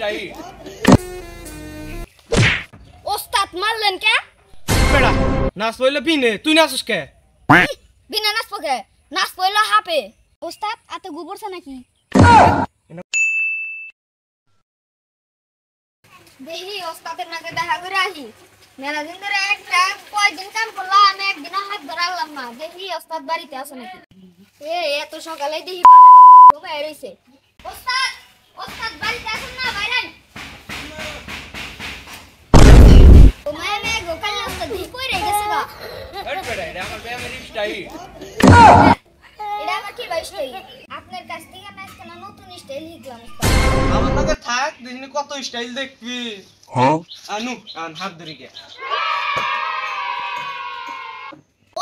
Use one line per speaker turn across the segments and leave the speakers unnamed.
Style
ওস্তাদ মারলেন কে?
বেড়া নাচ বইলে বিনে তুই নাচুস কে?
বিনা নাচবো কে? নাচ পইলো হাপে। ওস্তাদ আতে গোবরছে নাকি? দেখি ওস্তাদের নাকে দেখা করে আসি। মেলা দিন ধরে একটা কয়দিন কাম করলাম, আমি একদিনও হাত ধরালাম না। দেখি ওস্তাদ বাড়িতে আছে নাকি। এত সকালে দেখি ঘুমায় রইছে। ওস্তাদ ওস্তাদ বাড়িতে আছেন না? বাইরেন। ঘুমায় মে গোকাল ওস্তাদ দেখি কই রে গেছে গা।
আরে বেড়া এটা আমার ব্যায়ামের স্টাইল।
এটা আমার কি বাইস্টাই? আপনার কাছ থেকে নাচ কেন নতুন স্টাইল শিখলাম।
আমার নাকে থাক দিনে কত স্টাইল দেখবি।
হ্যাঁ
আনু আন হাত ধরি কে।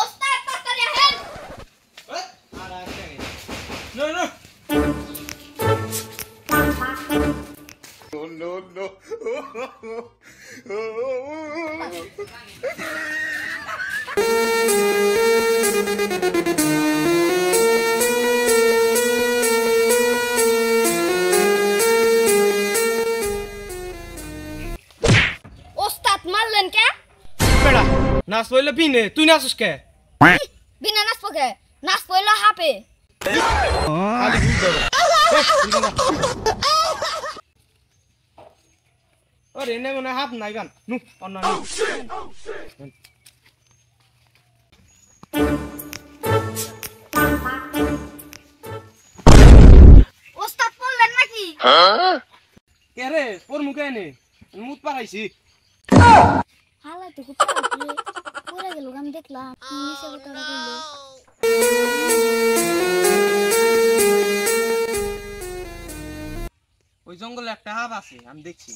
ওস্তাদ তাড়াতাড়ি আসেন।
আর আসে নো নো
no no
ওস্তাদ মারলেন কে?
বেড়া নাচ বইলে বিনে তুই নাচুস কে?
বিনা নাচবো কে? নাচ পইলো হাপে।
খালি ভুল ধরো। আরে এনে মনে হাত নাই গান নু অন্য নু
ওস্তাদ বললেন নাকি?
কে রে ওর মুখে এনে মুখ পারাইছি।
হালা তো খুব পারে পড়ে গেল আমি দেখলাম নিচে কথাটা বললো।
ওই জঙ্গলে একটা হাব আছে আমি দেখছি।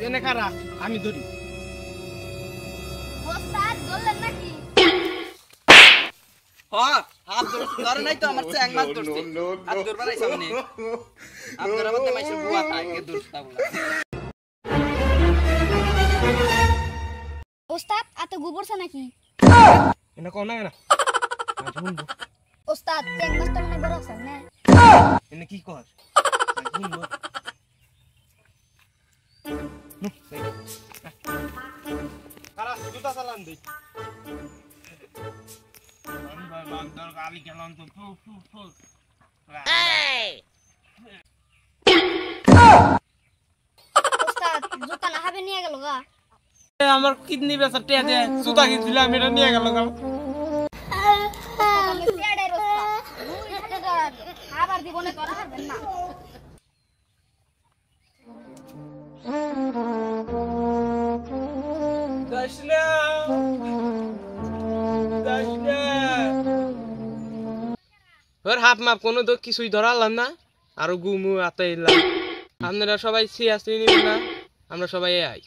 এনে খারা আমি ধরি।
ওস্তাদ বললেন নাকি?
হ্যাঁ হাত ধরে নাই তো আমার চ্যাং মাছ ধরছে হাত ধরবা নাই সামনে হাত ধরার মধ্যে মাইছে বুয়া থাকে ধরতা বলা
ওস্তাদ আতে গোবরছে নাকি?
এনে কোন না আমি শুনবো।
ওস্তাদ ট্যাং মাছটা মানে বড় আছে না?
এনে কি কর আমি শুনবো। নু খারা জুতা চালান দে। ভাই বান্দর গালি কেলাম তো ফু ফু ফু।
ওস্তাদ জুতা না হাবে নিয়ে গেল গা।
আমার কিডনি বেচার টিয়া দে জুতা কিনছিলাম এটা নিয়ে গেল গা।
আমি পেড়ে ওস্তাদ আবার জীবনে করা হবে না।
দাসনা দাসনা ওর হাফ মাপ কোনো তো কিছুই ধরালাম না আর গুমু আতাইলাম। আপনারা সবাই সিরিয়াসলি নিবেন না, আমরা সবাই আই।